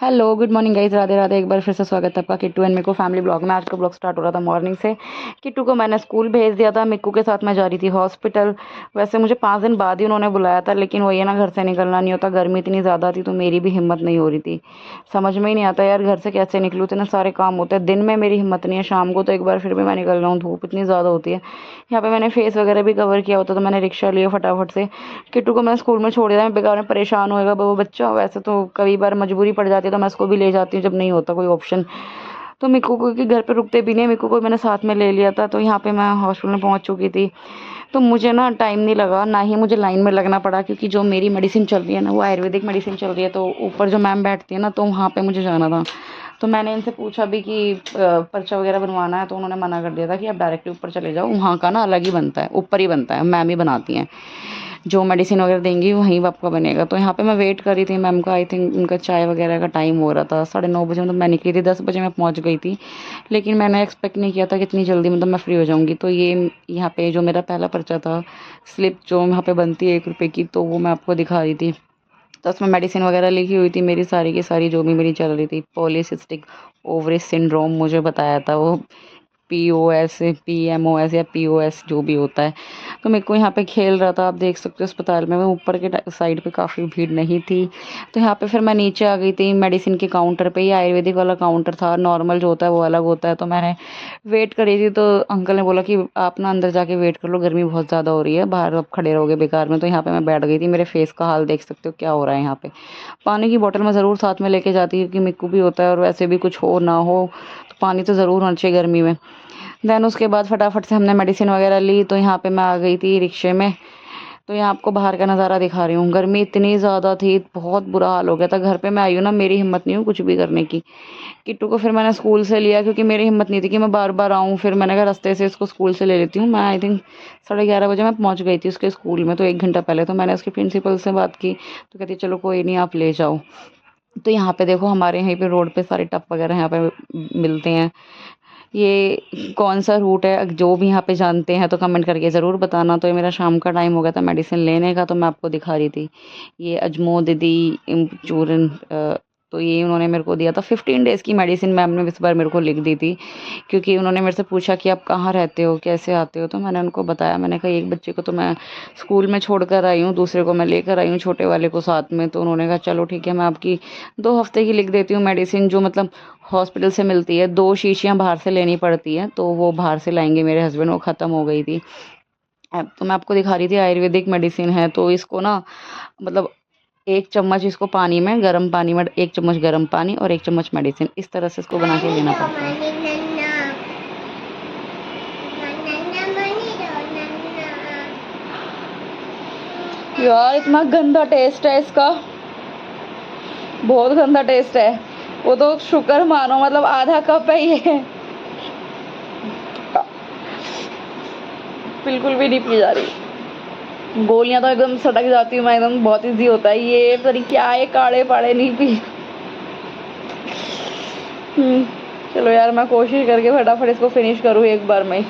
Hello good morning guys, Radhe Radhe. एक बार फिर से स्वागत है आपका Kittu and Mikku family blog में। आज का ब्लॉग स्टार्ट हो रहा था मॉर्निंग से। किट्टू को मैंने स्कूल भेज दिया था, मिक्कू के साथ मैं जा रही थी हॉस्पिटल। वैसे मुझे 5 दिन बाद ही उन्होंने बुलाया था, लेकिन वही है ना, घर से निकलना नहीं होता। गर्मी इतनी ज़्यादा थी तो मेरी भी हिम्मत नहीं हो रही थी। समझ में ही नहीं आता यार, घर से कैसे निकलूँ, इतने सारे काम होते हैं। दिन में मेरी हिम्मत नहीं है, शाम को तो एक बार फिर भी मैं निकल रहा हूँ, धूप इतनी ज़्यादा होती है। यहाँ पे मैंने फेस वगैरह भी कवर किया होता तो मैंने रिक्शा लिया फटाफट से। किट्टू को मैं स्कूल में छोड़ दिया, मैं बेकार में परेशान होएगा वो बच्चा। वैसे तो कई बार मजबूरी पड़ जाती है तो मैं उसको भी ले जाती हूँ जब नहीं होता कोई ऑप्शन। तो मिक्कू को, क्योंकि घर पे रुकते भी नहीं, मिक्कू को मैंने साथ में ले लिया था। तो यहाँ पे मैं हॉस्पिटल में पहुँच चुकी थी। तो मुझे ना टाइम नहीं लगा, ना ही मुझे लाइन में लगना पड़ा, क्योंकि जो मेरी मेडिसिन चल रही है ना वो आयुर्वेदिक मेडिसिन चल रही है। तो ऊपर जो मैम बैठती है ना, तो वहाँ पे मुझे जाना था। तो मैंने इनसे पूछा भी कि पर्चा वगैरह बनवाना है, तो उन्होंने मना कर दिया था कि आप डायरेक्टली ऊपर चले जाओ, वहाँ का ना अलग ही बनता है, ऊपर ही बनता है, मैम ही बनाती हैं। जो मेडिसिन वगैरह देंगी वहीं आपका बनेगा। तो यहाँ पे मैं वेट कर रही थी मैम का। आई थिंक उनका चाय वगैरह का टाइम हो रहा था, 9:30 मतलब मैं निकली थी, 10 बजे मैं पहुँच गई थी। लेकिन मैंने एक्सपेक्ट नहीं किया था कि इतनी जल्दी मतलब मैं फ्री हो जाऊँगी। तो ये यहाँ पे जो मेरा पहला पर्चा था, स्लिप जो यहाँ पे बनती है 1 रुपये की, तो वो मैं आपको दिखा रही थी। तो उसमें मेडिसिन वगैरह लिखी हुई थी मेरी सारी की सारी, जो भी मेरी चल रही थी। पॉलीसिस्टिक ओवरी सिंड्रोम मुझे बताया था वो, POS PMOS या POS जो भी होता है। तो मेरे को यहाँ पे खेल रहा था, आप देख सकते हो अस्पताल में। मैं ऊपर के साइड पे काफ़ी भीड़ नहीं थी। तो यहाँ पे फिर मैं नीचे आ गई थी मेडिसिन के काउंटर पे। ये आयुर्वेदिक वाला काउंटर था, नॉर्मल जो होता है वो अलग होता है। तो मैंने वेट करी थी, तो अंकल ने बोला कि आप ना अंदर जाके वेट कर लो, गर्मी बहुत ज़्यादा हो रही है, बाहर आप खड़े रहोगे बेकार में। तो यहाँ पे मैं बैठ गई थी। मेरे फेस का हाल देख सकते हो क्या हो रहा है यहाँ पे। पानी की बोतल मैं ज़रूर साथ में लेके जाती हूँ, क्योंकि मिक्कू भी होता है, और वैसे भी कुछ हो ना हो तो पानी तो ज़रूर होना चाहिए गर्मी में। देन उसके बाद फटाफट से हमने मेडिसिन वगैरह ली। तो यहाँ पे मैं आ गई थी रिक्शे में। तो यहाँ आपको बाहर का नज़ारा दिखा रही हूँ। गर्मी इतनी ज़्यादा थी, बहुत बुरा हाल हो गया था। घर पे मैं आई हूँ ना, मेरी हिम्मत नहीं हुई कुछ भी करने की। किट्टू को फिर मैंने स्कूल से लिया, क्योंकि मेरी हिम्मत नहीं थी कि मैं बार बार आऊँ। फिर मैंने कहा रास्ते से इसको स्कूल से ले लेती हूँ। मैं आई थिंक 11:30 बजे मैं पहुँच गई थी उसके स्कूल में, तो 1 घंटा पहले। तो मैंने उसके प्रिंसिपल से बात की, तो कहती चलो कोई नहीं, आप ले जाओ। तो यहाँ पे देखो, हमारे यहीं पे रोड पे सारे टप वगैरह यहाँ पे मिलते हैं। ये कौन सा रूट है, जो भी यहाँ पे जानते हैं तो कमेंट करके ज़रूर बताना। तो ये मेरा शाम का टाइम हो गया था मेडिसिन लेने का, तो मैं आपको दिखा रही थी। ये अजमो दीदी चूरन, तो ये उन्होंने मेरे को दिया था। 15 डेज़ की मेडिसिन मैम ने इस बार मेरे को लिख दी थी, क्योंकि उन्होंने मेरे से पूछा कि आप कहाँ रहते हो, कैसे आते हो। तो मैंने उनको बताया, मैंने कहा एक बच्चे को तो मैं स्कूल में छोड़ कर आई हूँ, दूसरे को मैं लेकर आई हूँ, छोटे वाले को साथ में। तो उन्होंने कहा चलो ठीक है, मैं आपकी 2 हफ्ते की लिख देती हूँ मेडिसिन, जो मतलब हॉस्पिटल से मिलती है। 2 शीशियाँ बाहर से लेनी पड़ती हैं, तो वो बाहर से लाएंगे मेरे हस्बैंड, वो ख़त्म हो गई थी। अब तो मैं आपको दिखा रही थी, आयुर्वेदिक मेडिसिन है। तो इसको ना मतलब 1 चम्मच इसको पानी में, गर्म पानी में 1 चम्मच गर्म पानी और 1 चम्मच मेडिसिन, इस तरह से इसको बना के लेना पड़ता है। यार इतना गंदा टेस्ट है इसका, बहुत गंदा टेस्ट है। वो तो शुक्र मानो, मतलब आधा कप है ये, बिल्कुल भी नहीं पी जा रही। गोलियां तो एकदम सटक जाती हूँ मैं, एकदम बहुत इजी होता है। ये पता नहीं क्या है, काढ़े पाड़े नहीं पी। चलो यार, मैं कोशिश करके फटाफट इसको फिनिश करूँ एक बार में।